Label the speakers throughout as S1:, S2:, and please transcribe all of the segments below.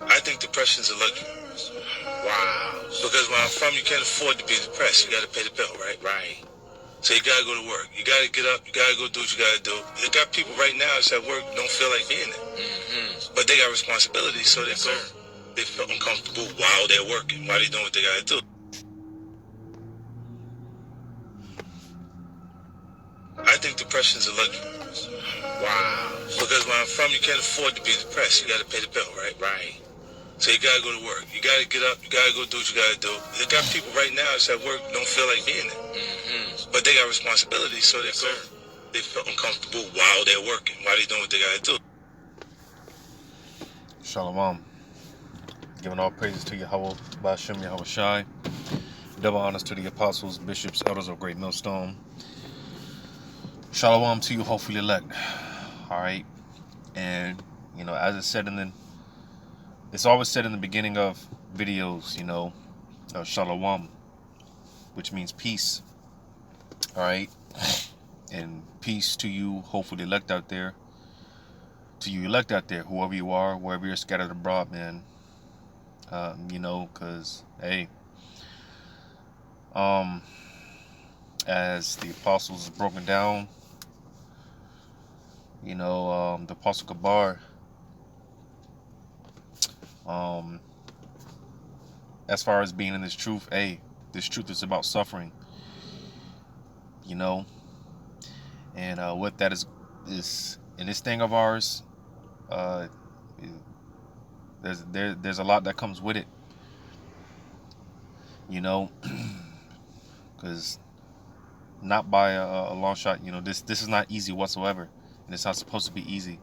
S1: I think depression's a luxury.
S2: Wow.
S1: Because where I'm from, you can't afford to be depressed. You got to pay the bill, right?
S2: Right.
S1: So you got to go to work. You got to get up. You got to go do what you got to do. You got people right now that's at work don't feel like being there. But they got responsibilities, so
S2: Yes, sir.
S1: they feel uncomfortable while they're working, while they're doing what they got to do. I think depression's a luxury.
S2: Wow.
S1: Because where I'm from, you can't afford to be depressed. You got to pay the bill, right?
S2: Right.
S1: So you gotta go to work. You gotta get up. You gotta go do what you gotta do. You got people right now that's at work don't feel like being there, but they got responsibilities, so they feel uncomfortable while they're working, while they're doing what they gotta do.
S3: Shalom. Giving all praises to Yahweh, Ba'ashem Yahweh Shai. Double honors to the apostles, bishops, elders of Great Millstone. Shalom to you, hopefully elect. Alright. And, as it's always said in the beginning of videos, Shalom, which means peace. Alright. And peace to you, hopefully elect out there. To you elect out there, whoever you are, wherever you're scattered abroad, man. Because, hey, as the apostles broken down, the Apostle Kabar, as far as being in this truth, hey, this truth is about suffering, and what that is in this thing of ours, there's a lot that comes with it, because not by a long shot, this is not easy whatsoever, and it's not supposed to be easy.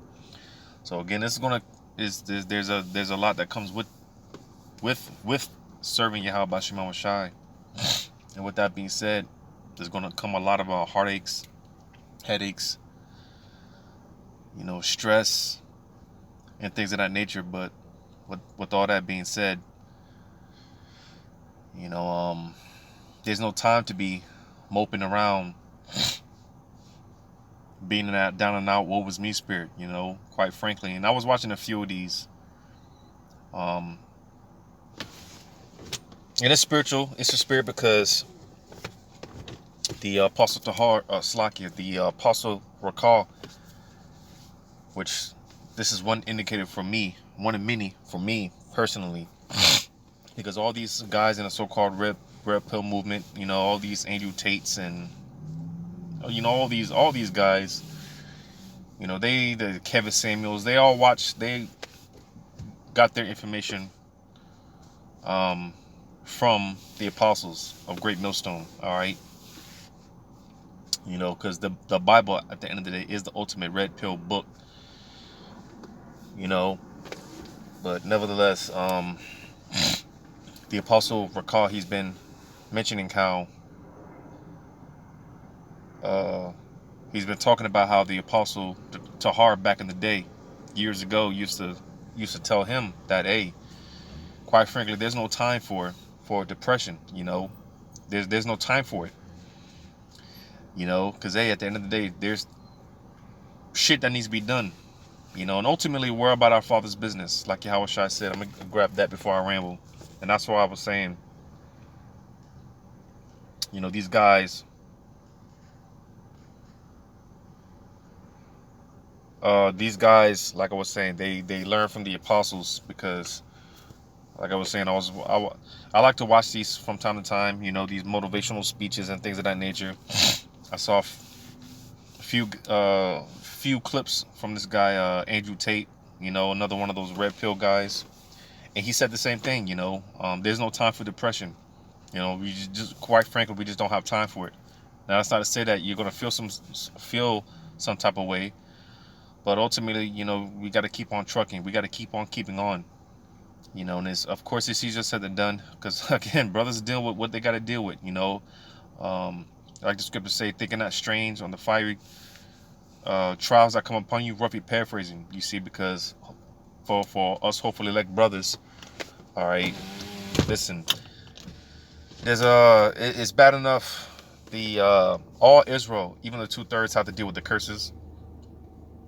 S3: So again, this is there's a lot that comes with serving Yahweh Ba'ashem Yahweh Shai. And with that being said, there's going to come a lot of heartaches, headaches, stress, and things of that nature. But with all that being said, there's no time to be moping around, being in that down and out, woe was me spirit, quite frankly. And I was watching a few of these. And it's spiritual. It's a spirit because the Apostle the Apostle Rakal, which this is one indicator for me, one of many for me personally, because all these guys in the so-called red pill movement, all these Andrew Tates and all these guys, the Kevin Samuels, they got their information from the apostles of Great Millstone. All right. Because the Bible, at the end of the day, is the ultimate red pill book. But nevertheless, the Apostle Rakal, he's been mentioning how he's been talking about how the Apostle Tahar back in the day, years ago, used to tell him that, hey, quite frankly, there's no time for depression. There's no time for it. Because hey, at the end of the day, there's shit that needs to be done. And ultimately we're about our Father's business. Like Yahweh Shai said, I'm going to grab that before I ramble. And that's why I was saying, these guys, like I was saying, they learn from the apostles because, like I was saying, I like to watch these from time to time, these motivational speeches and things of that nature. I saw a few clips from this guy, Andrew Tate, another one of those red pill guys. And he said the same thing, there's no time for depression. We just quite frankly, we just don't have time for it. Now, that's not to say that you're going to feel some type of way, but ultimately, we got to keep on trucking. We got to keep on keeping on. And of course, it's easier said than done, because again, brothers deal with what they got to deal with. Like the scriptures say, thinking not strange on the fiery trials that come upon you, roughly paraphrasing. You see, because for us, hopefully, like brothers, all right, listen. It's bad enough. The all Israel, even the 2/3, have to deal with the curses,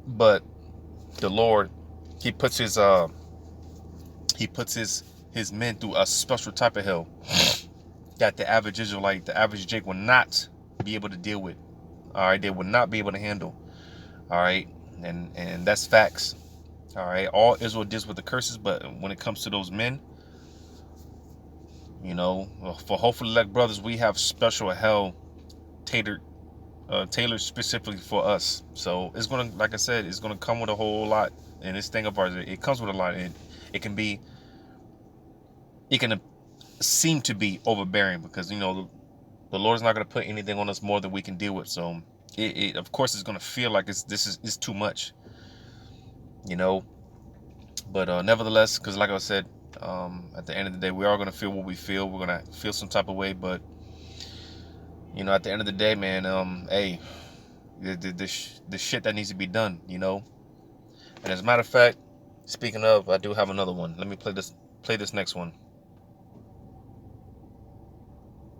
S3: but the Lord, He puts His He puts his men through a special type of hell that the average Israelite, the average Jake, will not be able to deal with. All right, they will not be able to handle. All right, and that's facts. All right, all Israel deals with the curses, but when it comes to those men, you know, for hopefully elect brothers, we have special hell tailored specifically for us. So it's gonna, like I said, it's gonna come with a whole lot. And this thing of ours, it comes with a lot. It can seem to be overbearing because, you know, the Lord's not gonna put anything on us more than we can deal with. So it of course it's gonna feel like it's too much, you know. But nevertheless, because like I said, at the end of the day, we are gonna feel what we feel. We're gonna feel some type of way, but you know, at the end of the day, man, hey, the shit that needs to be done, you know. And as a matter of fact, speaking of, I do have another one. Let me play this next one.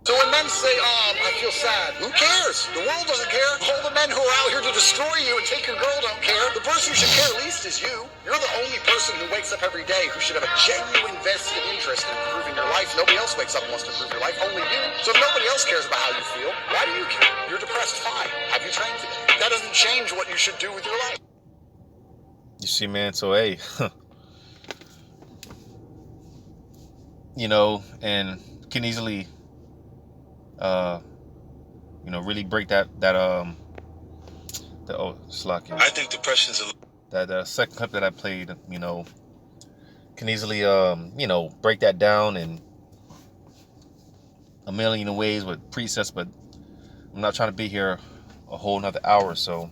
S2: So when men say, I feel sad, who cares? The world doesn't care. All the men who are out here to destroy you and take your girl don't care. The person who should care least is you. You're the only person who wakes up every day who should have a genuine vested interest in improving your life. Nobody else wakes up and wants to improve your life, only you. So if nobody else cares about how you feel, why do you care? You're depressed, fine. Have you trained today? That doesn't change what you should do with your life.
S3: You see, man, so hey, you know, and can easily you know, really break that slack.
S1: I think depression's
S3: that second clip that I played, you know, can easily you know, break that down in a million ways with precepts, but I'm not trying to be here a whole nother hour or so,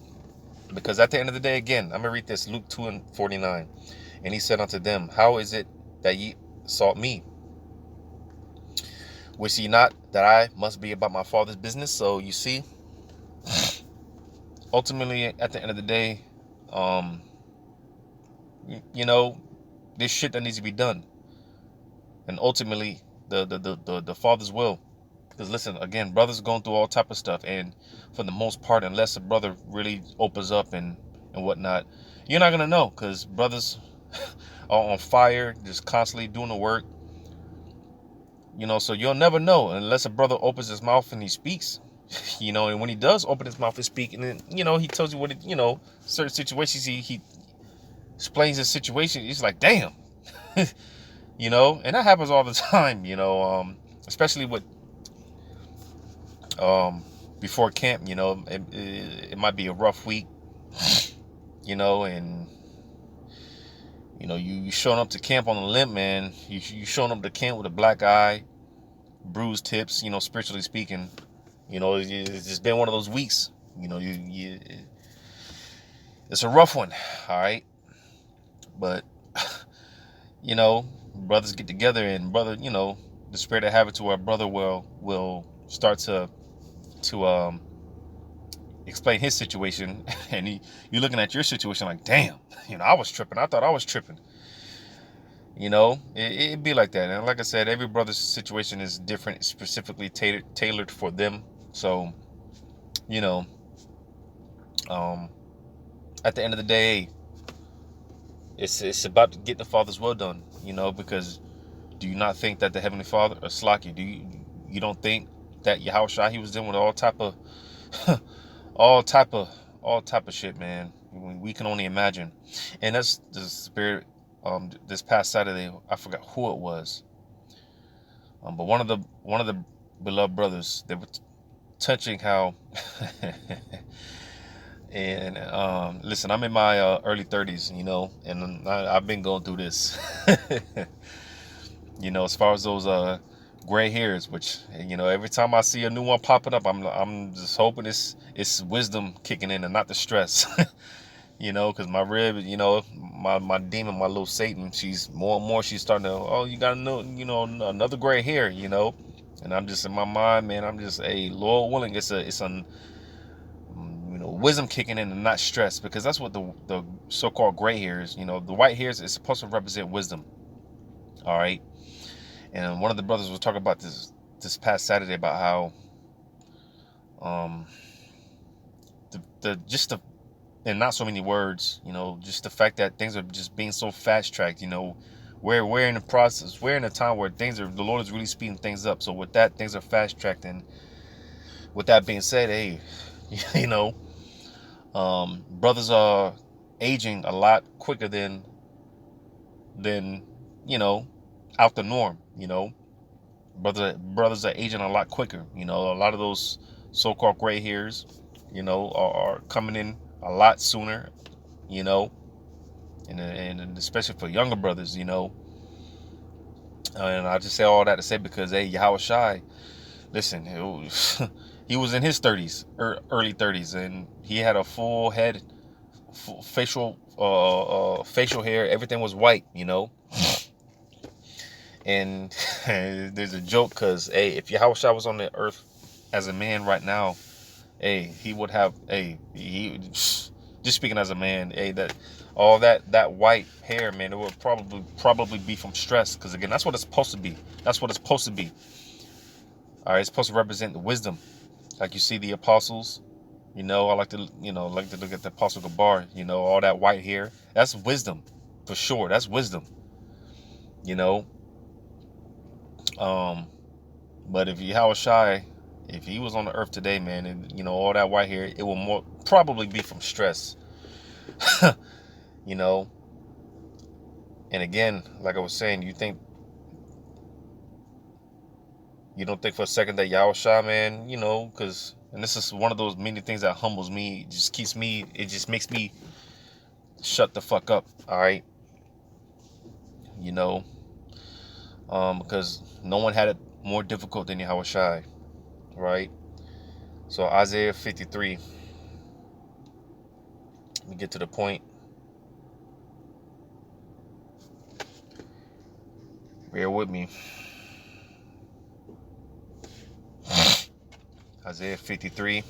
S3: because at the end of the day, again, I'm gonna read this, Luke 2:49, and he said unto them, how is it that ye sought me? Wist ye not that I must be about my Father's business? So you see, ultimately, at the end of the day, you know, this shit that needs to be done, and ultimately, the Father's will. Because listen, again, brothers going through all type of stuff, and for the most part, unless a brother really opens up and whatnot, you're not gonna know, because brothers are on fire, just constantly doing the work. You know, so you'll never know unless a brother opens his mouth and he speaks. You know, and when he does open his mouth and speak, and then, you know, he tells you what it, you know, certain situations, he explains his situation. It's like, damn. You know, and that happens all the time, you know, especially with before camp. You know, it might be a rough week, you know, and you know, you showing up to camp on a limp, man. You showing up to camp with a black eye, bruised tips, you know, spiritually speaking. You know, it's just been one of those weeks. You know, it's a rough one, all right. But you know, brothers get together, and brother, you know, the spirit of habit to where brother will start to explain his situation, and you're looking at your situation like, damn, you know, I was tripping. I thought I was tripping. You know, it'd be like that. And like I said, every brother's situation is different, specifically tailored for them. So, you know, at the end of the day, it's about to get the Father's will done. You know, because do you not think that the Heavenly Father, or Slaki, you don't think that Yahushua, he was dealing with all type of all type of shit, man. We can only imagine. And that's the spirit. This past Saturday, I forgot who it was, but one of the beloved brothers, they were touching how and listen, I'm in my early 30s, you know, and I've been going through this. You know, as far as those gray hairs, which, you know, every time I see a new one popping up, I'm just hoping it's wisdom kicking in and not the stress. You know, because my rib, you know, my demon, my little Satan, she's more and more, she's starting to, oh, you got to know, you know, another gray hair, you know. And I'm just in my mind, man, I'm just, hey, Lord willing, it's a you know, wisdom kicking in and not stress, because that's what the so-called gray hairs, you know, the white hairs is supposed to represent wisdom. All right. And one of the brothers was talking about this past Saturday about how the in not so many words, you know, just the fact that things are just being so fast-tracked, you know, we're in the process. We're in a time where the Lord is really speeding things up. So with that, things are fast tracked. And with that being said, hey, you know, brothers are aging a lot quicker than you know, out the norm. You know, brothers are aging a lot quicker. You know, a lot of those so-called gray hairs, you know, are coming in a lot sooner. You know, and especially for younger brothers, you know. And I just say all that to say because, hey, Yahweh Shai, listen, he was in his 30s, early 30s, and he had a full head, facial hair. Everything was white, you know. And there's a joke because, hey, if Yahweh Shai was on the earth as a man right now, hey, he would have, hey, he just speaking as a man, hey, that white hair, man, it would probably be from stress. Because again, that's what it's supposed to be. That's what it's supposed to be. All right, it's supposed to represent the wisdom. Like you see the apostles, you know, I like to look at the apostle Gabar, you know, all that white hair. That's wisdom, for sure. That's wisdom, you know. But if Yahweh Shai, if he was on the earth today, man, and you know, all that white hair, it will more probably be from stress. You know. And again, like I was saying, you don't think for a second that Yahweh Shai, man, you know, because, and this is one of those many things that humbles me. It just makes me shut the fuck up. All right. You know, because no one had it more difficult than Yahweh Shai, right? So Isaiah 53. Let me get to the point. Bear with me. Isaiah 53.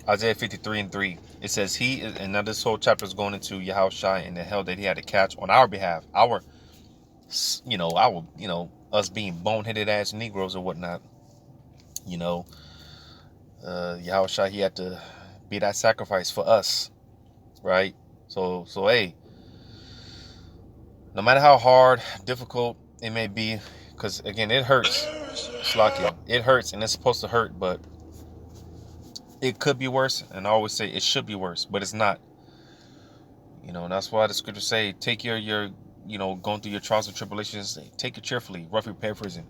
S3: Isaiah 53:3. It says he is, and now this whole chapter is going into Yahweh Shai and the hell that he had to catch on our behalf. Us being boneheaded ass Negroes or whatnot. You know, Yahweh Shai, he had to be that sacrifice for us, right? So hey, no matter how hard, difficult it may be, because again, it hurts. Slakia, it hurts, and it's supposed to hurt, but it could be worse. And I always say it should be worse, but it's not. You know, and that's why the scriptures say, take your you know, going through your trials and tribulations, take it cheerfully, roughly paraphrasing.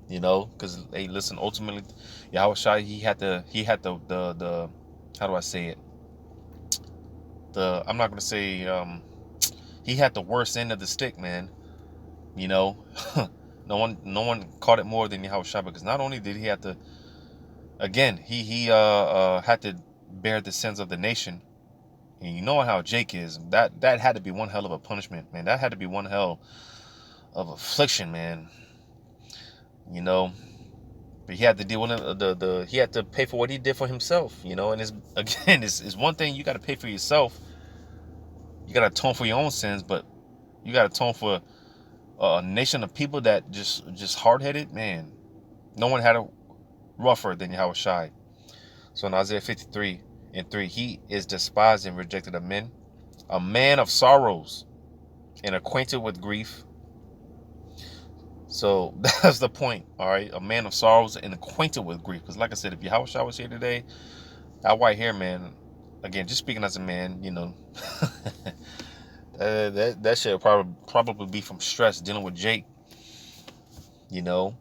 S3: You know, because hey, listen, ultimately, Yahweh Shai, he had the how do I say it? I'm not gonna say he had the worst end of the stick, man. You know, no one caught it more than Yahweh Shai, because not only did he have to, again, he had to bear the sins of the nation. And you know how Jake is. That had to be one hell of a punishment, man. That had to be one hell of affliction, man. You know, but he had to deal with he had to pay for what he did for himself. You know, and it's one thing you got to pay for yourself. You got to atone for your own sins, but you got to atone for a nation of people that just hard-headed, man. No one had it rougher than Yahweh Shai. So in Isaiah 53:3, he is despised and rejected of men, a man of sorrows and acquainted with grief. So that's the point, all right? A man of sorrows and acquainted with grief. Because like I said, if Yahweh Shai was here today, that white hair, man, again, just speaking as a man, you know, that should probably be from stress dealing with Jake. You know,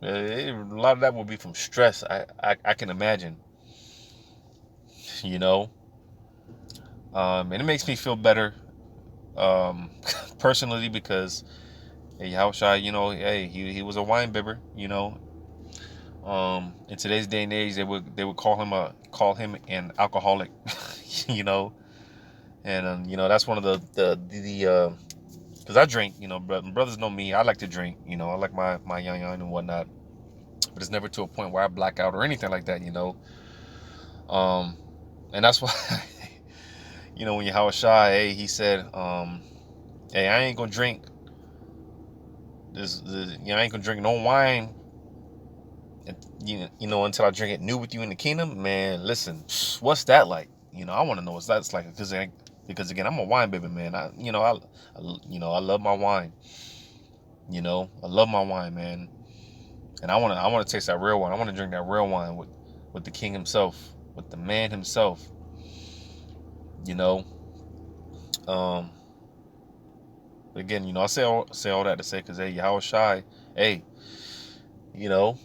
S3: a lot of that will be from stress. I can imagine. You know, and it makes me feel better, personally, because hey, Yahweh Shai, you know, hey, he was a wine bibber. You know, in today's day and age, they would call him an alcoholic. You know, and you know, that's one of the because I drink, you know, brothers know me. I like to drink, you know. I like my young and whatnot, but it's never to a point where I black out or anything like that, you know. And that's why, you know, when Yahweh Shai, hey, he said, hey, I ain't gonna drink I ain't gonna drink no wine you know, until I drink it new with you in the kingdom, man, listen, what's that like? You know, I want to know what that's like, because again, I'm a wine baby, man. I love my wine. You know, I love my wine, man. And I want to taste that real wine. I want to drink that real wine with the king himself, with the man himself. You know, um, again, you know, I say all that to say, because hey, Yahweh Shai, hey, you know,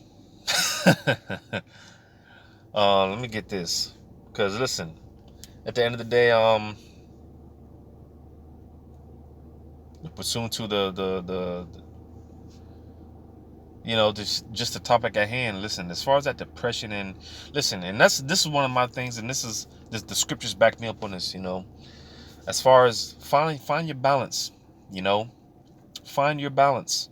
S3: let me get this, because listen, at the end of the day, pursuant to the you know, just the topic at hand. Listen, as far as that depression, and listen, and this is one of my things, and the scriptures back me up on this. You know, as far as find your balance. You know, find your balance.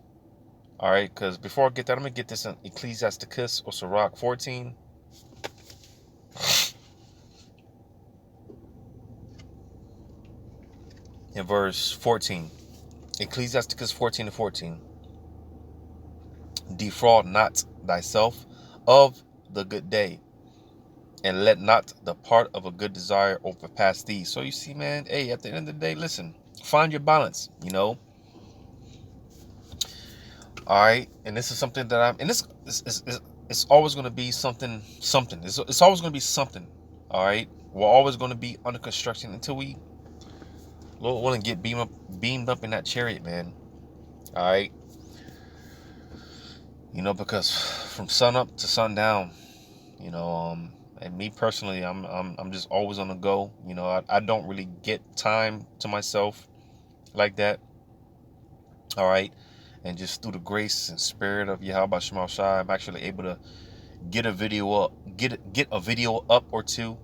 S3: All right, because before I get that, I'm gonna get this in Ecclesiasticus or Sirach 14. In verse 14, Ecclesiasticus 14:14. Defraud not thyself of the good day, and let not the part of a good desire overpass thee. So you see, man, hey, at the end of the day, listen, find your balance, you know. All right, and this is something that I'm, and this is it's always going to be something. It's always going to be something. All right, we're always going to be under construction until we, Lord willing, get beamed up in that chariot, man. All right, you know, because from sun up to sundown, you know, and me personally, I'm just always on the go. You know, I don't really get time to myself like that. All right, and just through the grace and spirit of Yahweh Shema Shai, I'm actually able to get a video up or two.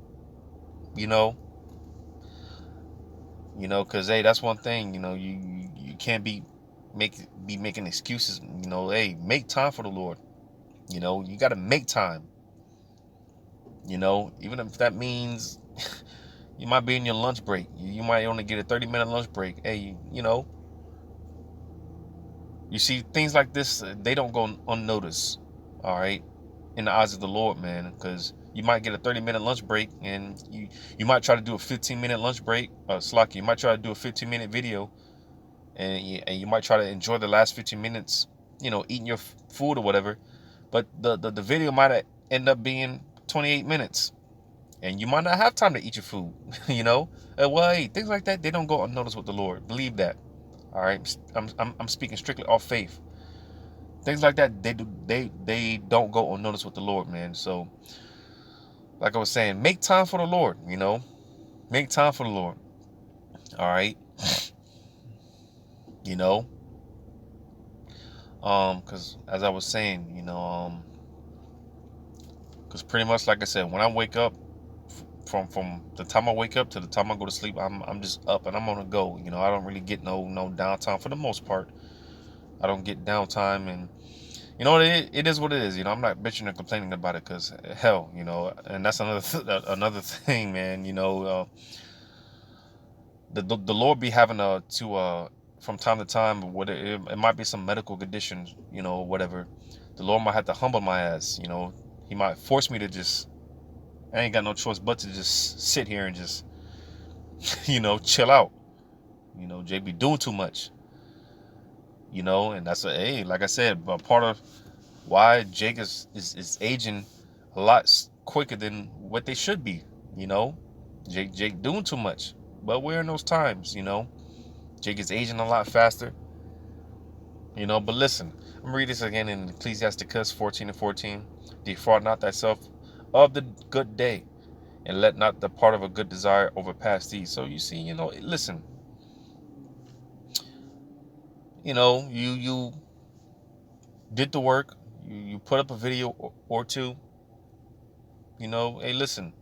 S3: You know, because hey, that's one thing. You know, you can't be making excuses. You know, hey, make time for the Lord. You know, you got to make time. You know, even if that means you might be in your lunch break. You might only get a 30-minute lunch break. Hey, you know, you see things like this, they don't go unnoticed. All right, in the eyes of the Lord, man, because you might get a 30-minute lunch break, and you might try to do a 15-minute lunch break. Slack, you might try to do a 15-minute video, and you might try to enjoy the last 15 minutes, you know, eating your food or whatever. But the video might end up being 28 minutes. And you might not have time to eat your food, you know. Well, hey, things like that, they don't go unnoticed with the Lord. Believe that. All right, I'm speaking strictly off faith. Things like that, they don't go unnoticed with the Lord, man. So, like I was saying, make time for the Lord. You know, make time for the Lord. All right, you know, because as I was saying, you know, because pretty much like I said, when I wake up, from the time I wake up to the time I go to sleep, I'm just up and I'm on the go. You know, I don't really get no downtime for the most part. I don't get downtime, and you know, it is what it is. You know, I'm not bitching or complaining about it, because hell, you know, and that's another thing, man. You know, the Lord be having to from time to time, whether it might be some medical conditions, you know, whatever. The Lord might have to humble my ass. You know, He might force me to just. I ain't got no choice but to just sit here and just, you know, chill out. You know, JB doing too much. You know, and that's hey, like I said, but part of why Jake is aging a lot quicker than what they should be. You know, Jake doing too much. But we're in those times. You know, Jake is aging a lot faster. You know, but listen, I'm gonna read this again in Ecclesiasticus 14:14. Defraud not thyself of the good day, and let not the part of a good desire overpass thee. So you see, you know, listen, you know, you did the work, you put up a video or two, you know, hey, listen,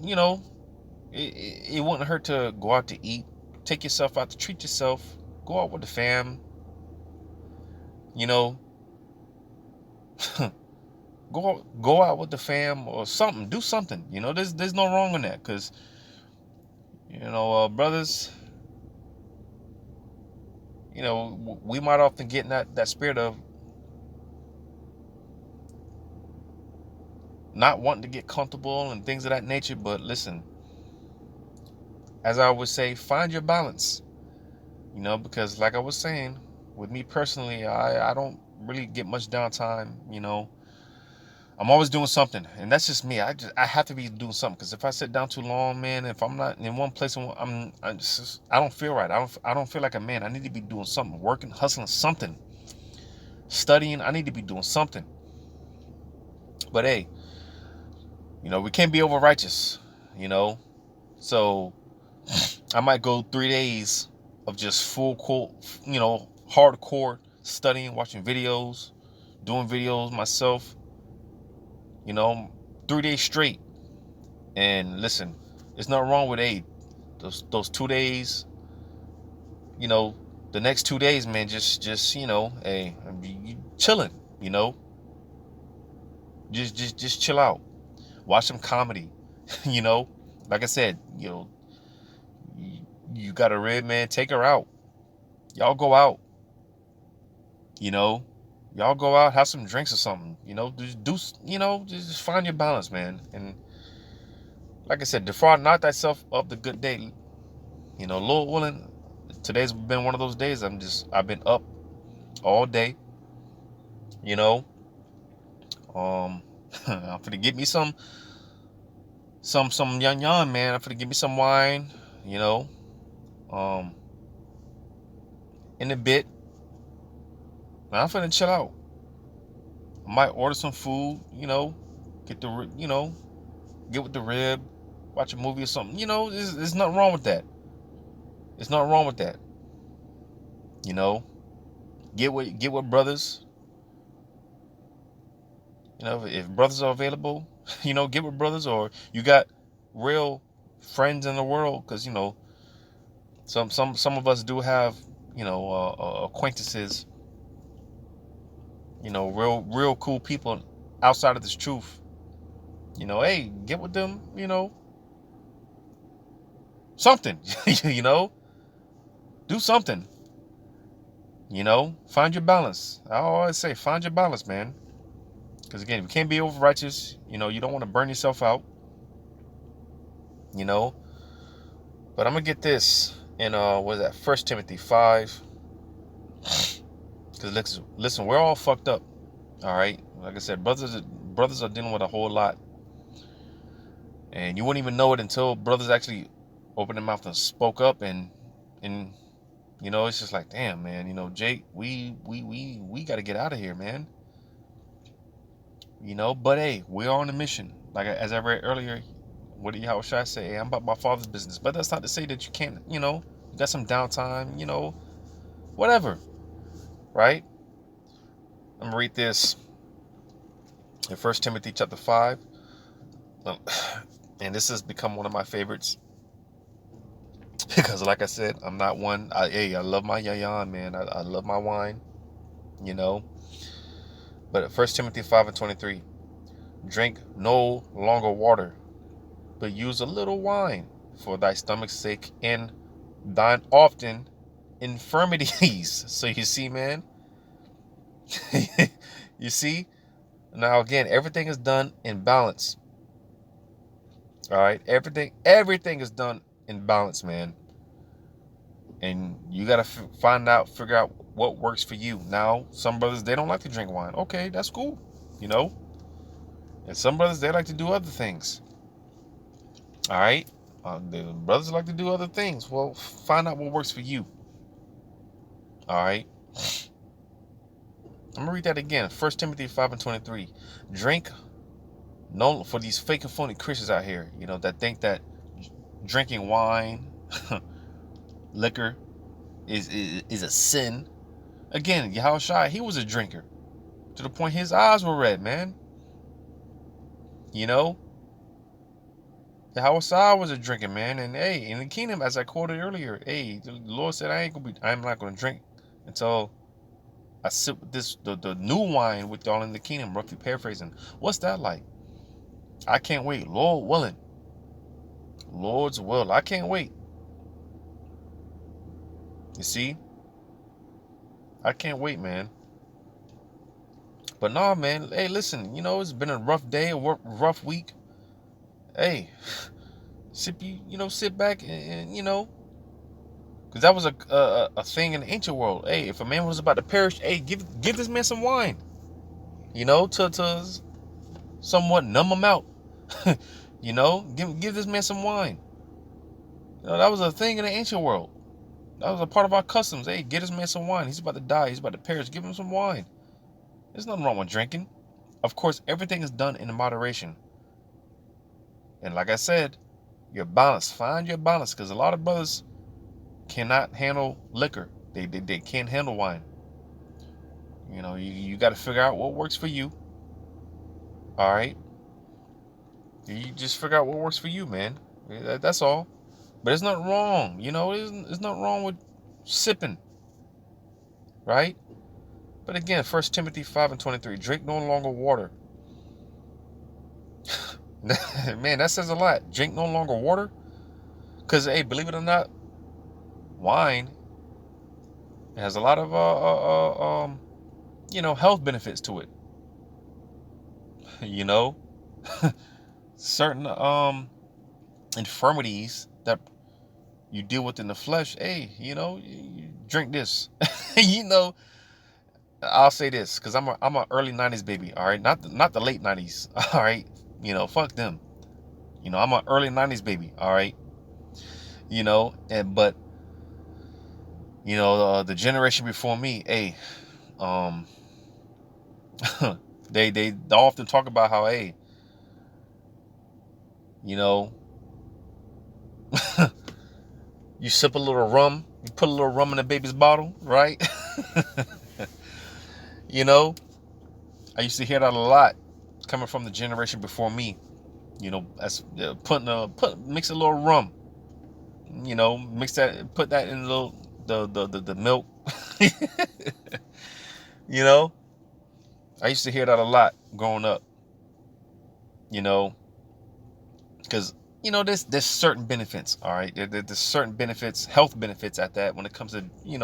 S3: you know, it wouldn't hurt to go out to eat, take yourself out to treat yourself, go out with the fam, you know, go out with the fam or something, do something, you know, there's no wrong in that, because, you know, brothers, you know, we might often get in that spirit of, not wanting to get comfortable and things of that nature. But listen, as I always say, find your balance. Because like I was saying, with me personally, I don't really get much downtime. I'm always doing something, and that's just me. I have to be doing something, because if I sit down too long, man, if I'm not in one place, I don't feel right. I don't feel like a man. I need to be doing something, working, hustling, something, studying. I need to be doing something. But hey, we can't be over righteous. So I might go 3 days of just full core, hardcore studying, watching videos, doing videos myself, 3 days straight. And listen, there's nothing wrong with those 2 days, the next 2 days, man, just hey, you chilling, just chill out, watch some comedy, like I said, you got a rib, man, take her out, y'all go out, y'all go out, have some drinks or something, just find your balance, man. And like I said, defraud not thyself of the good day. Lord willing, today's been one of those days. I've been up all day. I'm gonna get me some yan, man. I'm gonna get me some wine. Um, in a bit. I'm finna chill out. I might order some food. Get get with the rib, watch a movie or something. There's nothing wrong with that. There's nothing wrong with that. Get with brothers. If brothers are available, get with brothers, or you got real friends in the world, because some of us do have acquaintances, real cool people outside of this truth. Hey, get with them, something, do something, find your balance. I always say, find your balance, man. Because again, you can't be over righteous. You don't want to burn yourself out. But I'm gonna get this in what is that? 1 Timothy 5. Because listen, we're all fucked up. All right. Like I said, brothers are dealing with a whole lot, and you wouldn't even know it until brothers actually opened their mouth and spoke up, and it's just like, damn, man. Jake, we got to get out of here, man. But hey, we're on a mission. Like as I read earlier, what should I say? Hey, I'm about my father's business. But that's not to say that you can't, you got some downtime, whatever, right? I'm gonna read this in 1 Timothy chapter 5, and this has become one of my favorites because, like I said, I'm not one. I love my yayan, man. I love my wine, But 1 Timothy 5:23. Drink no longer water, but use a little wine for thy stomach's sake and thine often infirmities. So you see, man, you see, now again, everything is done in balance. All right, everything is done in balance, man. And you gotta figure out what works for you. Now, some brothers, they don't like to drink wine. Okay, that's cool, And some brothers, they like to do other things. All right, the brothers like to do other things. Well, find out what works for you. All right. I'm gonna read that again. 1 Timothy 5:23. Drink no, for these fake and phony Christians out here, that think that drinking wine, liquor is a sin. Again, Yahushua, he was a drinker to the point his eyes were red, man. Yahushua was a drinker, man. And hey, in the kingdom, as I quoted earlier, hey, the Lord said I'm not gonna drink until I sip with the new wine with y'all in the kingdom, roughly paraphrasing. What's that like? I can't wait. Lord willing. Lord's will. I can't wait. You see? I can't wait, man. But nah, man. Hey, listen. It's been a rough day, a rough week. Hey, sit back and because that was a thing in the ancient world. Hey, if a man was about to perish, hey, give this man some wine. To somewhat numb him out. Give this man some wine. That was a thing in the ancient world. That was a part of our customs. Hey, get this man some wine. He's about to die. He's about to perish. Give him some wine. There's nothing wrong with drinking. Of course, everything is done in moderation. And like I said, your balance. Find your balance, because a lot of brothers cannot handle liquor. They can't handle wine. You got to figure out what works for you. All right. You just figure out what works for you, man. That's all. But there's nothing wrong. There's nothing wrong with sipping. Right? But again, 1 Timothy 5:23, drink no longer water. Man, that says a lot. Drink no longer water. Because, hey, believe it or not, wine has a lot of, health benefits to it. Certain infirmities that you deal with in the flesh, hey, you drink this. I'll say this, because I'm a early 90s baby, all right? Not the late 90s, all right? Fuck them. I'm an early 90s baby, all right? But the generation before me, hey, they often talk about how, hey, you sip a little rum, you put a little rum in a baby's bottle, right? I used to hear that a lot coming from the generation before me. As mix a little rum. Mix that, put that in the milk. I used to hear that a lot growing up. Because there's certain benefits, all right. There's certain benefits, health benefits at that, when it comes to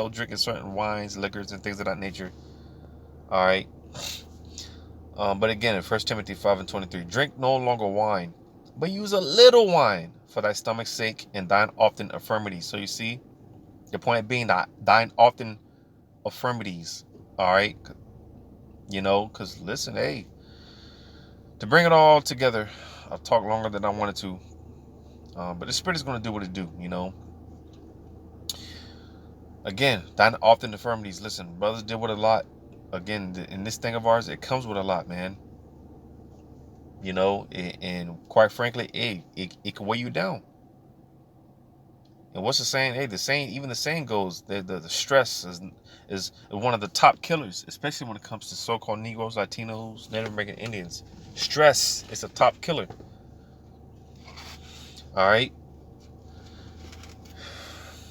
S3: drinking certain wines, liquors, and things of that nature. All right. But again, in 1 Timothy 5:23, drink no longer wine, but use a little wine for thy stomach's sake and thine often infirmities. So you see, the point being that thine often infirmities. All right. Because listen, hey, to bring it all together, I've talked longer than I wanted to. But the Spirit is going to do what it do, Again, thine often infirmities. Listen, brothers deal with a lot. Again, in this thing of ours, it comes with a lot, man. And quite frankly, hey, it can weigh you down. And what's the saying? Hey, even the saying goes, the stress is one of the top killers, especially when it comes to so-called Negroes, Latinos, Native American Indians. Stress is a top killer. All right.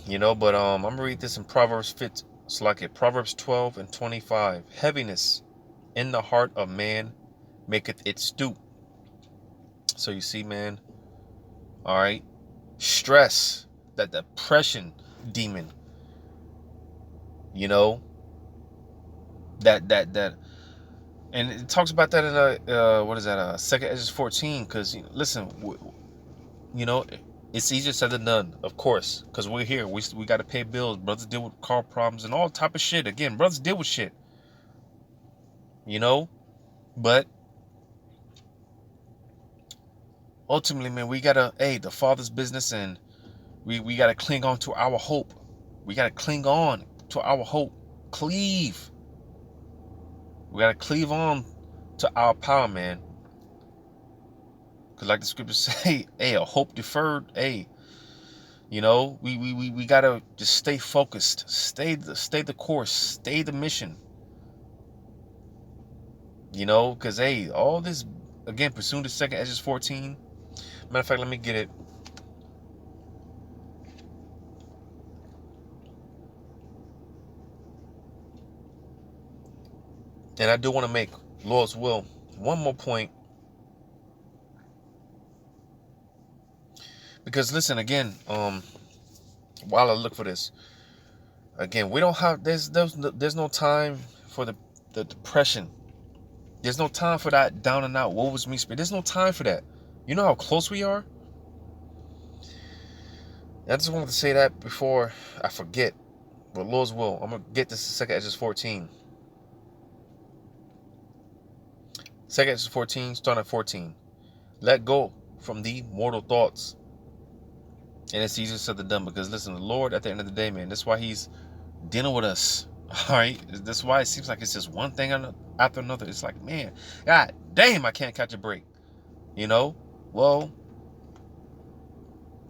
S3: But I'm gonna read this in Proverbs 12:25. Heaviness in the heart of man maketh it stoop. So you see, man. All right. Stress, that depression demon. That and it talks about that in what is that? 2 Ezra 14. Because listen, it's easier said than done, of course, because we're here. We got to pay bills. Brothers deal with car problems and all type of shit. Again, brothers deal with shit. But ultimately, man, we gotta, hey, the Father's business, and we gotta cling on to our hope. We gotta cling on to our hope. Cleave. We gotta cleave on to our power, man. Because like the scriptures say, hey, a hope deferred, hey, we gotta just stay focused, stay the course, stay the mission. Because hey, all this, again, pursuing the 2 Ezra 14. Matter of fact, let me get it. And I do want to make, Lord's will, one more point. Because listen, again, while I look for this, again, we don't have, there's no time for the depression. There's no time for that down and out, woe is me spirit. There's no time for that. You know how close we are? I just wanted to say that before I forget. But Lord's will, I'm going to get this to 2 Ezra 14. 2 Ezra 14, starting at 14. Let go from the mortal thoughts. And it's easier said than done, because listen, the Lord at the end of the day, man, that's why he's dealing with us. All right? That's why it seems like it's just one thing after another. It's like, man, God damn, I can't catch a break. You know? Well,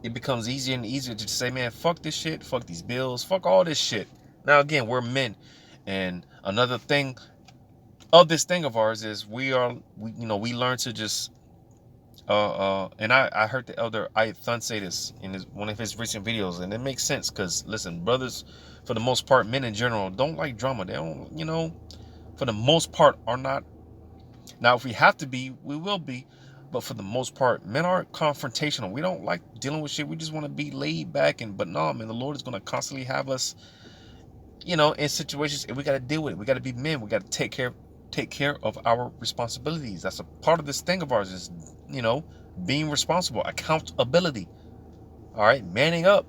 S3: it becomes easier and easier to just say, man, fuck this shit, fuck these bills, fuck all this shit. Now, again, we're men. And another thing of this thing of ours is we learn to just and I heard the elder Thun say this in one of his recent videos, and it makes sense, because listen, brothers, for the most part, men in general don't like drama. They don't, for the most part, are not. Now, if we have to be, we will be, but for the most part, men aren't confrontational. We don't like dealing with shit. We just want to be laid back, but no, man, the Lord is going to constantly have us, in situations, and we got to deal with it. We got to be men. We got to take care of our responsibilities. That's a part of this thing of ours, is being responsible, accountability. All right, manning up.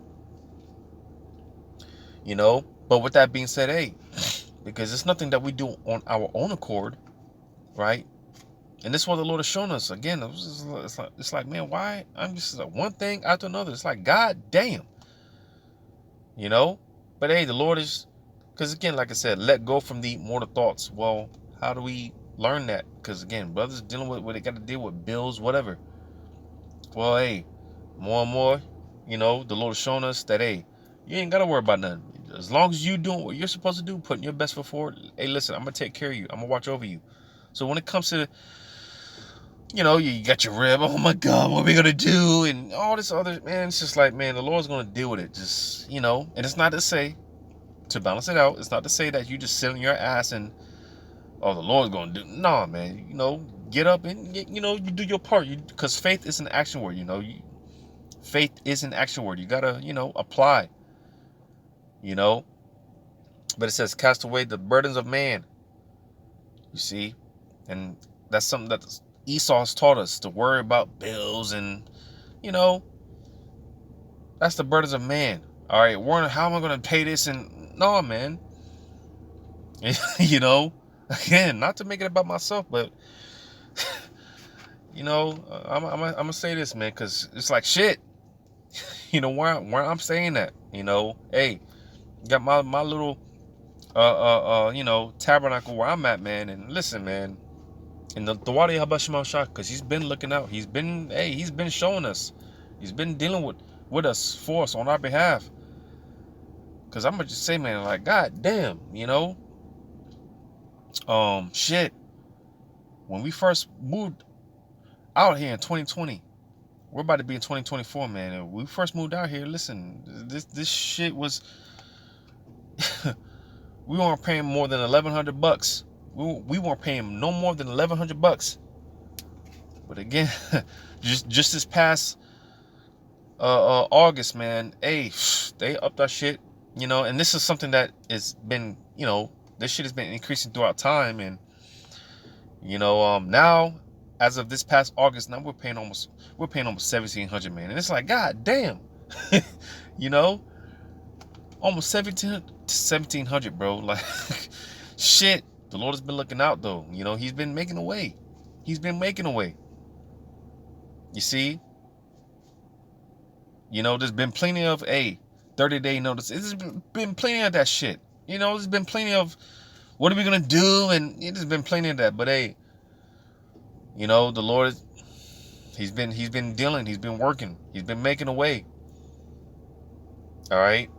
S3: But with that being said, hey, because it's nothing that we do on our own accord, right? And this is what the Lord has shown us. Again, it's like, man, why? I'm just like one thing after another. It's like, God damn. But hey, the Lord is, because again, like I said, let go from the mortal thoughts. Well, how do we learn that? Because again, brothers dealing with what they got to deal with, bills, whatever. Well, hey, more and more, the Lord has shown us that, hey, you ain't got to worry about nothing. As long as you doing what you're supposed to do, putting your best foot forward, hey, listen, I'm going to take care of you. I'm going to watch over you. So when it comes to, you got your rib, oh my God, what are we going to do? And all this other, man, it's just like, man, the Lord's going to deal with it. Just, and it's not to say, to balance it out, it's not to say that you just sit on your ass and, oh, the Lord's going to do. No, man, get up and, you do your part. Because faith is an action word, faith is an action word. You got to, apply, But it says, cast away the burdens of man. You see? And that's something that Esau has taught us, to worry about bills and, that's the burdens of man. All right, Warren, how am I going to pay this? And no, man. Again, not to make it about myself, but, I'm going to say this, man, because it's like shit. Where I'm saying that, hey, got my little, tabernacle where I'm at, man. And listen, man, and the Wadi Habashima Shah, because he's been looking out. He's been showing us. He's been dealing with us, for us, on our behalf. Because I'm going to just say, man, like, God damn, shit. When we first moved out here in 2020, we're about to be in 2024, man. And when we first moved out here, listen, this shit was, we weren't paying more than $1,100. We weren't paying no more than $1,100. But again, just this past August, man, hey, they upped that shit, and this is something that has been, this shit has been increasing throughout time. And now, as of this past August, now we're paying almost $1,700, man. And it's like, God damn. Almost $1,700, bro. Like, shit. The Lord has been looking out, though. He's been making a way. You see? There's been plenty of 30-day notice. There's been plenty of that shit. There's been plenty of, what are we gonna do? And there's been plenty of that. But hey, the Lord, he's been dealing. He's been working. He's been making a way. All right.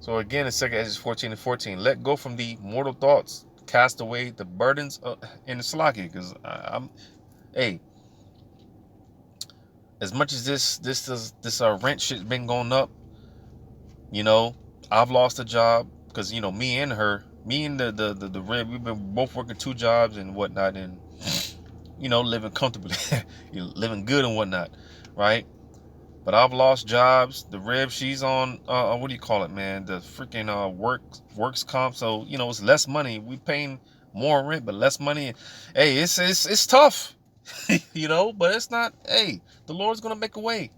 S3: So again, in 2 Ezra 14 and 14, let go from the mortal thoughts, cast away the burdens in the Salaki. Because hey, as much as this rent shit's been going up, I've lost a job because me and the rib, we've been both working 2 jobs and whatnot, and living comfortably, living good and whatnot, right? But I've lost jobs. The rib, she's on what do you call it, man? The freaking works comp. So it's less money. We paying more rent but less money. Hey, it's tough, you know. But it's not. Hey, the Lord's gonna make a way,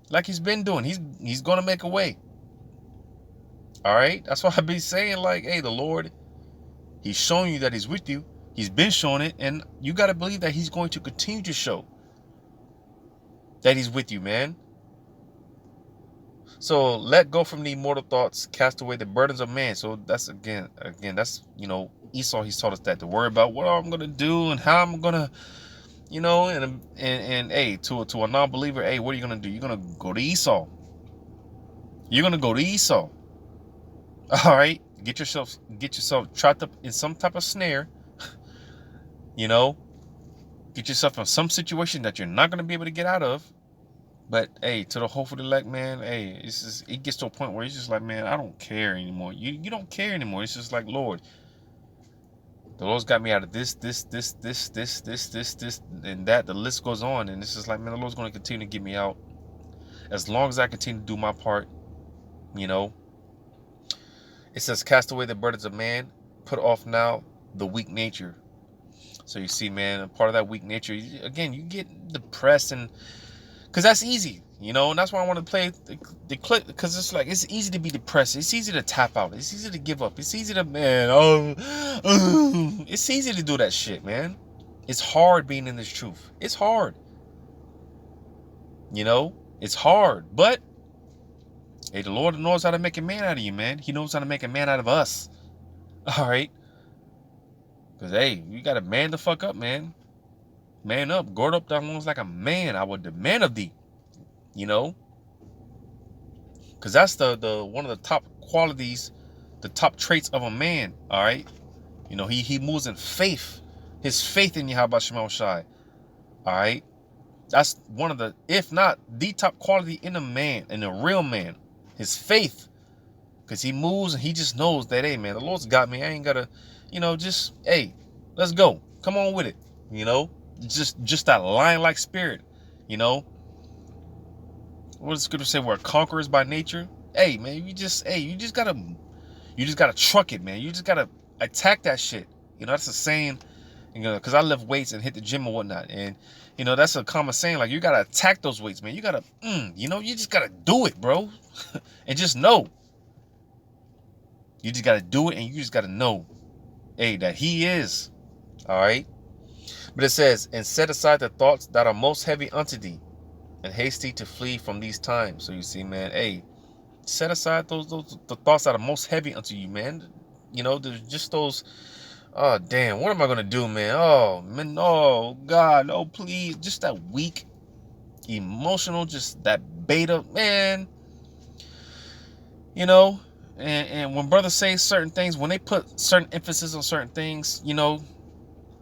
S3: like He's been doing. He's gonna make a way. All right. That's why I be saying, like, hey, the Lord, He's showing you that He's with you. He's been showing it, and you gotta believe that He's going to continue to show that He's with you, man. So let go from the mortal thoughts, cast away the burdens of man. So that's again, that's, you know, Esau, he's taught us that, to worry about what I'm gonna do and how I'm gonna, you know, and hey, to a non-believer, hey, what are you gonna do? You're gonna go to Esau. You're gonna go to Esau. All right, get yourself trapped up in some type of snare. You know, get yourself in some situation that you're not gonna be able to get out of. But hey, to the hopeful elect, man, hey, it gets to a point where it's just like, man, I don't care anymore. You don't care anymore. It's just like, Lord, the Lord's got me out of this, and that. The list goes on, and it's just like, man, the Lord's going to continue to get me out as long as I continue to do my part. You know, it says, cast away the burdens of man, put off now the weak nature. So you see, man, a part of that weak nature, again, you get depressed, and because that's easy, you know, and that's why I want to play the clip, because it's like, it's easy to be depressed. It's easy to tap out. It's easy to give up. It's easy to, man, it's easy to do that shit, man. It's hard being in this truth. It's hard. You know, it's hard. But, hey, the Lord knows how to make a man out of you, man. He knows how to make a man out of us. All right? Because, hey, you got to man the fuck up, man. Man up, gird up thy loins like a man. I would demand of thee, you know, because that's the one of the top qualities, the top traits of a man. All right, you know, he moves in faith, his faith in Yahweh Shema Shai. All right, that's one of the, if not the top quality in a man, in a real man, his faith, because he moves and he just knows that, hey, man, the Lord's got me. I ain't gotta, you know, just, hey, let's go, come on with it, you know. Just that lion-like spirit, you know. What does the scripture say? We're conquerors by nature. Hey, man, you just gotta truck it, man. You just gotta attack that shit. You know, that's a saying, you know, because I lift weights and hit the gym and whatnot, and you know, that's a common saying. Like, you gotta attack those weights, man. You gotta, you know, you just gotta do it, bro, and just know. You just gotta do it, and you just gotta know, hey, that He is. All right. But it says, and set aside the thoughts that are most heavy unto thee, and haste thee to flee from these times. So you see, man, hey, set aside the thoughts that are most heavy unto you, man. You know, there's just those, oh, damn, what am I going to do, man? Oh, man, oh, God, oh, please. Just that weak, emotional, just that beta, man. You know, and when brothers say certain things, when they put certain emphasis on certain things, you know,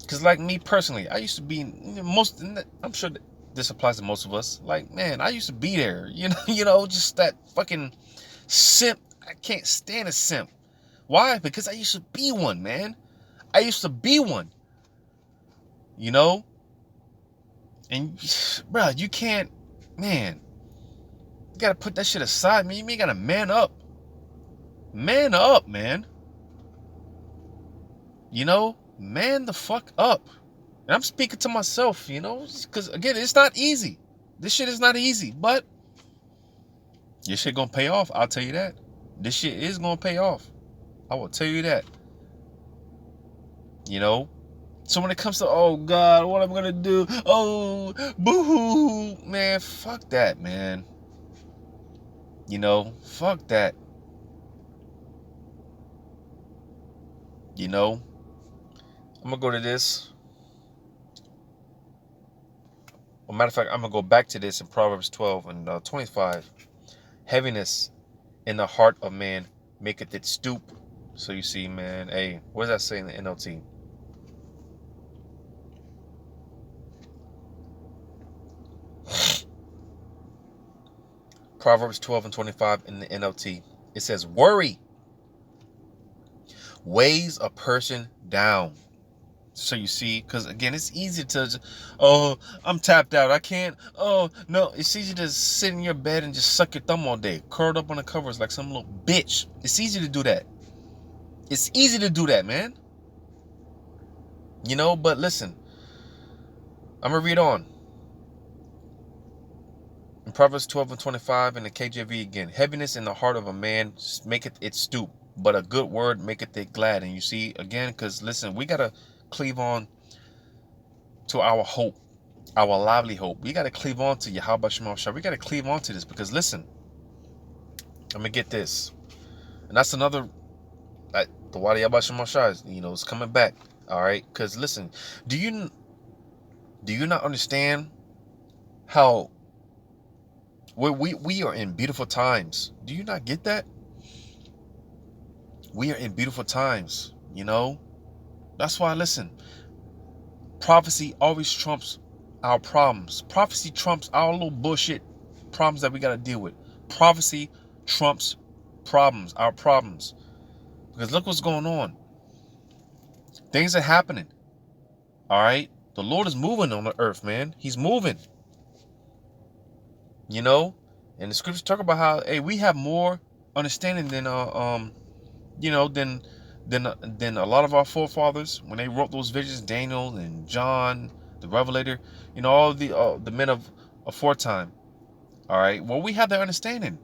S3: because like me personally, I used to be, I'm sure this applies to most of us. Like, man, I used to be there, you know, just that fucking simp. I can't stand a simp. Why? Because I used to be one, man. I used to be one, you know. And, bro, you can't, man, you got to put that shit aside, man. You got to man up. Man up, man. You know? Man the fuck up. And I'm speaking to myself, you know, because again, it's not easy. This shit is not easy, but your shit gonna pay off. I'll tell you that. This shit is gonna pay off. I will tell you that. You know, so when it comes to, oh God, what I'm gonna do? Oh, boo-hoo, man, fuck that, man. You know, fuck that. You know. I'm going to go to this. Well, matter of fact, I'm going to go back to this in Proverbs 12 and 25. Heaviness in the heart of man maketh it stoop. So you see, man, hey, what does that say in the NLT? Proverbs 12 and 25 in the NLT. It says, worry weighs a person down. So you see, because again, it's easy to, oh, I'm tapped out, I can't, oh, no, it's easy to sit in your bed and just suck your thumb all day, curled up on the covers like some little bitch. It's easy to do that. It's easy to do that, man. You know, but listen, I'm going to read on. In Proverbs 12:25 in the KJV again, heaviness in the heart of a man maketh it stoop, but a good word maketh it glad. And you see, again, because listen, we got to cleave on to our hope, our lively hope. We got to cleave on to Yahweh Shema Shah. We got to cleave on to this because listen, I'm going to get this. And that's another, the Wadi Yahweh Shema Shah is, it's coming back. All right. Because listen, do you not understand how we are in beautiful times? Do you not get that? We are in beautiful times, That's why, listen, prophecy always trumps our problems. Prophecy trumps our little bullshit problems that we got to deal with. Prophecy trumps problems, our problems. Because look what's going on. Things are happening. All right? The Lord is moving on the earth, man. He's moving. And the scriptures talk about how, hey, we have more understanding than than a lot of our forefathers when they wrote those visions. Daniel and John, the Revelator, all the men of aforetime. All right, well, we have that understanding.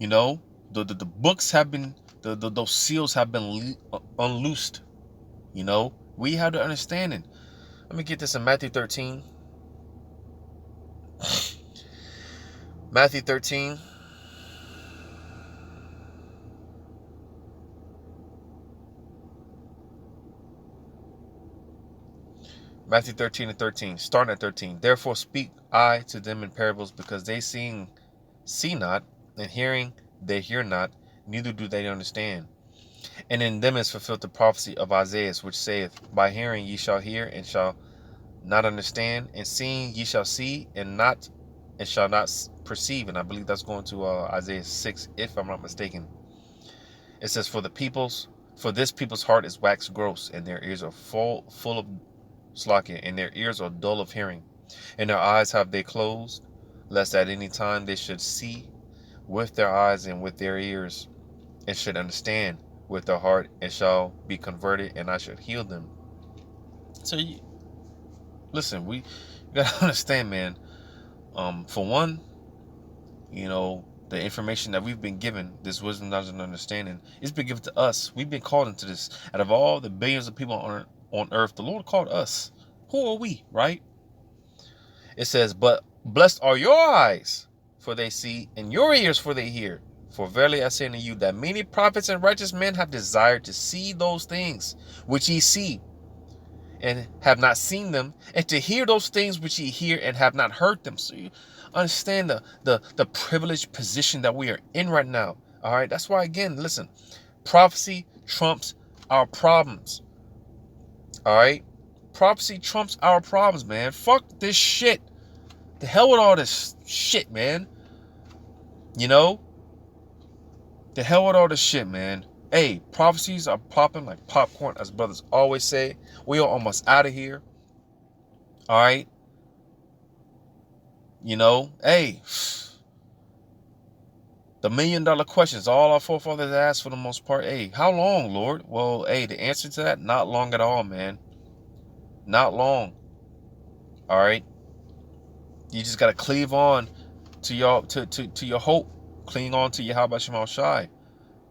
S3: The books have been those seals have been unloosed. We have the understanding. Let me get this in Matthew 13. Matthew 13. Matthew 13:13, starting at 13. Therefore speak I to them in parables, because they see not, and hearing they hear not, neither do they understand. And in them is fulfilled the prophecy of Isaiah, which saith, By hearing ye shall hear, and shall not understand, and seeing ye shall see, and shall not perceive. And I believe that's going to Isaiah 6, if I'm not mistaken. It says, For this people's heart is waxed gross, and their ears are full of slakia, and their ears are dull of hearing, and their eyes have they closed, lest at any time they should see with their eyes and with their ears, and should understand with their heart, and shall be converted, and I should heal them. So, listen, we gotta understand, man. For one, the information that we've been given, this wisdom, knowledge, and understanding, it's been given to us. We've been called into this. Out of all the billions of people on earth, the Lord called us. Who are we, right? It says, But blessed are your eyes, for they see, and your ears, for they hear. For verily I say unto you, that many prophets and righteous men have desired to see those things which ye see, and have not seen them, and to hear those things which ye hear, and have not heard them. So you understand the privileged position that we are in right now. All right, that's why, again, listen, prophecy trumps our problems. All right, prophecy trumps our problems, man. Fuck this shit. The hell with all this shit, man. The hell with all this shit, man. Hey, prophecies are popping like popcorn, as brothers always say. We are almost out of here. All right. Hey, the $1 million questions all our forefathers asked for the most part. Hey, how long, Lord? Well, hey, the answer to that, not long at all, man. Not long. All right. You just gotta cleave on to your hope. Cling on to Yahweh Shema Shai.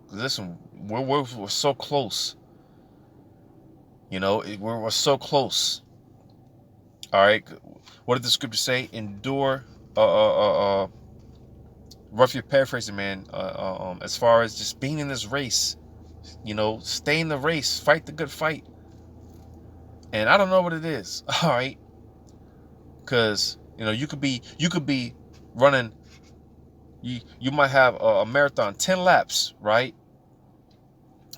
S3: Listen, we're so close. We're so close. All right. What did the scripture say? Endure. Roughly paraphrasing, man. As far as just being in this race, stay in the race, fight the good fight. And I don't know what it is. All right. Because you could be running. You might have a marathon 10 laps, right?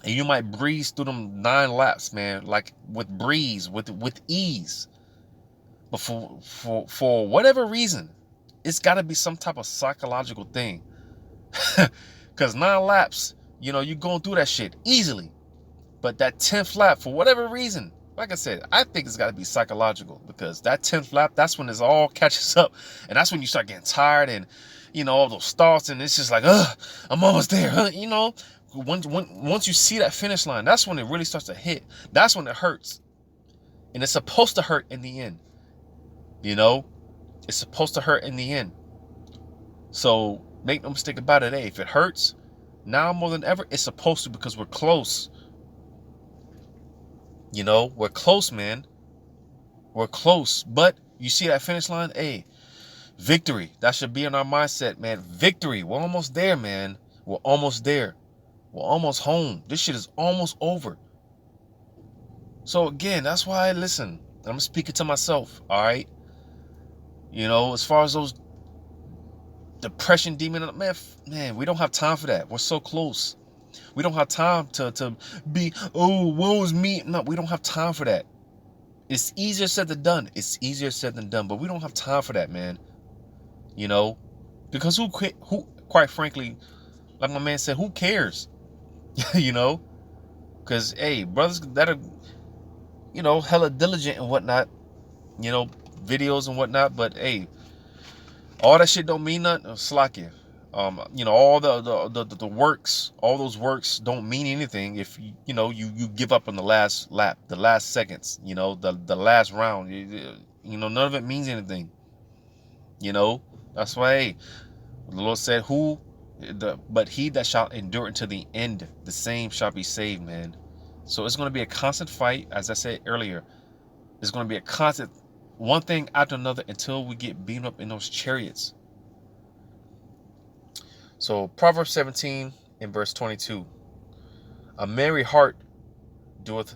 S3: And you might breeze through them 9 laps, man, like with breeze, with ease. But for whatever reason, it's got to be some type of psychological thing. Because 9 laps, you're going through that shit easily. But that 10th lap, for whatever reason, like I said, I think it's got to be psychological. Because that 10th lap, that's when it all catches up. And that's when you start getting tired and, all those thoughts. And it's just like, I'm almost there. once you see that finish line, that's when it really starts to hit. That's when it hurts. And it's supposed to hurt in the end. You know, it's supposed to hurt in the end. So make no mistake about it. Hey, if it hurts now more than ever, it's supposed to, because we're close. You know, we're close, man. We're close. But you see that finish line? Hey, victory. That should be in our mindset, man. Victory. We're almost there, man. We're almost there. We're almost home. This shit is almost over. So again, that's why, listen, I'm speaking to myself, all right? You know, as far as those depression demon, man, we don't have time for that. We're so close. We don't have time to be, oh, woe is me. No, we don't have time for that. It's easier said than done. It's easier said than done, but we don't have time for that, man. You know, because who, quite frankly, like my man said, who cares? You know, because, hey, brothers that are, you know, hella diligent and whatnot, you know, videos and whatnot, but hey, all that shit don't mean nothing. Slack you. You know, all the works, all those works don't mean anything if you know you give up on the last lap, the last seconds, you know, the last round. You know, none of it means anything. You know, that's why, hey, the Lord said, but he that shall endure until the end, the same shall be saved, man. So it's going to be a constant fight, as I said earlier. It's going to be a constant, one thing after another, until we get beaten up in those chariots. So Proverbs 17 in verse 22. A merry heart doeth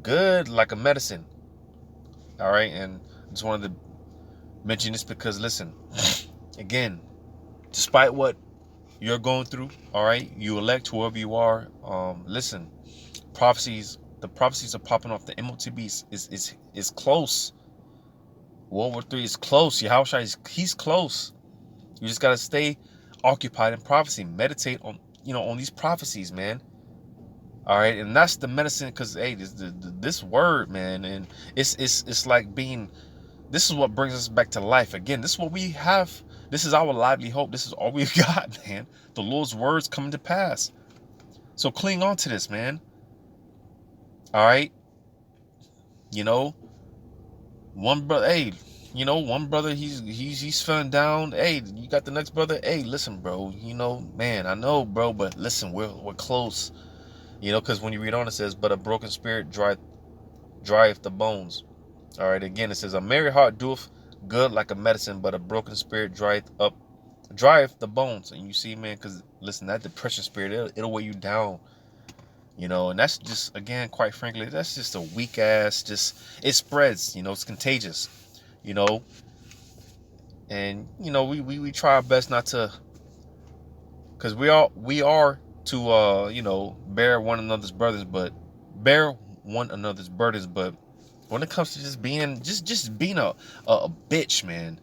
S3: good like a medicine. All right, and I just wanted to mention this because, listen, again, despite what you're going through, all right, you elect whoever you are. Listen, the prophecies are popping off. The MOTB is close. World War III is close. Yahushua he's close. You just gotta stay occupied in prophecy. Meditate on, you know, on these prophecies, man. All right, and that's the medicine. Because hey, this word, man, and it's like being. This is what brings us back to life again. This is what we have. This is our lively hope. This is all we've got, man. The Lord's words coming to pass. So cling on to this, man. All right. You know, one brother, hey, you know, one brother, he's feeling down. Hey, you got the next brother. Hey, listen, bro. You know, man, I know, bro, but listen, we're close. You know, because when you read on, it says, but a broken spirit drieth the bones. All right. Again, it says, a merry heart doeth good like a medicine, but a broken spirit drieth the bones. And you see, man, because listen, that depression spirit, it'll weigh you down. You know, and that's just, again, quite frankly, that's just a weak ass, it spreads, you know, it's contagious, you know. And, you know, we try our best not to, because we are to, you know, bear one another's burdens, but when it comes to just being a bitch, man,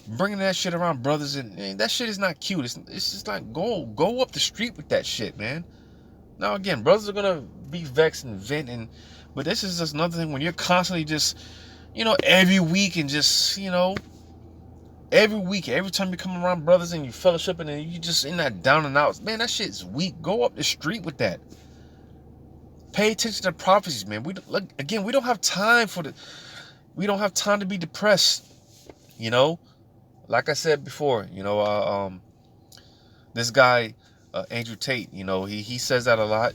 S3: bringing that shit around brothers, and that shit is not cute. It's just like, go up the street with that shit, man. Now, again, brothers are going to be vexed and vent, but this is just another thing when you're constantly just, you know, every week and just, you know, every week, every time you come around brothers and you fellowship and you just in that down and out, man, that shit's weak. Go up the street with that. Pay attention to the prophecies, man. We don't have time we don't have time to be depressed, you know. Like I said before, you know, this guy, Andrew Tate, you know, he says that a lot.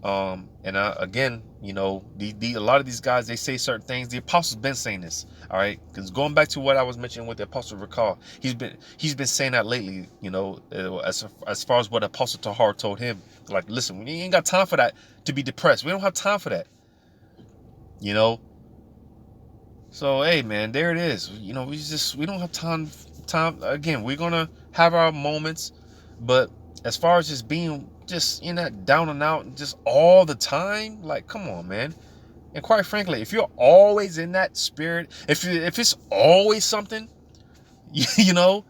S3: And again, you know, a lot of these guys, they say certain things. The apostle's been saying this, all right? Because going back to what I was mentioning with the apostle Recall, he's been saying that lately, you know, as far as what Apostle Tahar told him. Like, listen, we ain't got time for that, to be depressed. We don't have time for that, you know. So, hey, man, there it is. You know, we don't have time. Again, we're gonna have our moments, but as far as just being just in that down and out just all the time, like, come on, man. And quite frankly, if you're always in that spirit, if it's always something, you know,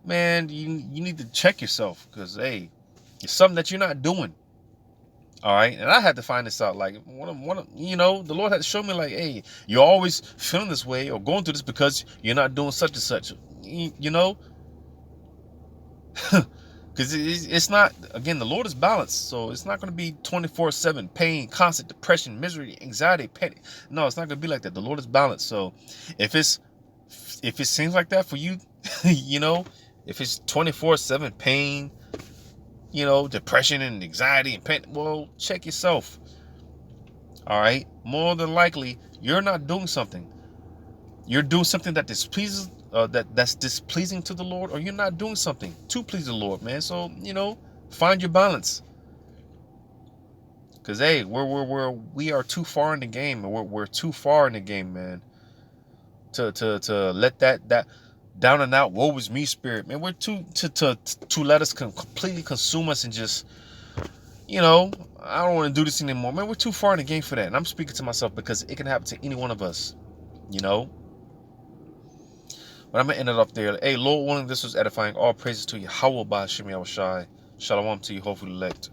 S3: man, you need to check yourself, because hey, it's something that you're not doing. All right, and I had to find this out. Like, you know, the Lord had to show me, like, hey, you're always feeling this way or going through this because you're not doing such and such. You know, Because it's not, again, the Lord is balanced. So it's not going to be 24/7 pain, constant depression, misery, anxiety, panic. No, it's not going to be like that. The Lord is balanced. So if it seems like that for you, you know, if it's 24/7 pain, you know, depression and anxiety and pain, well, check yourself. All right. More than likely, you're not doing something. You're doing something that displeases, that's displeasing to the Lord, or you're not doing something to please the Lord, man. So, you know, find your balance. Cause hey, we are too far in the game, and we're too far in the game, man. To let that down and out, woe is me spirit, man. We're too to let us completely consume us and just, you know, I don't want to do this anymore, man. We're too far in the game for that. And I'm speaking to myself because it can happen to any one of us, you know. But I'm gonna end it up there. Hey, Lord willing, this was edifying. All praises to you. How about Shemi Awashai? Shalom to you, hopefully elect.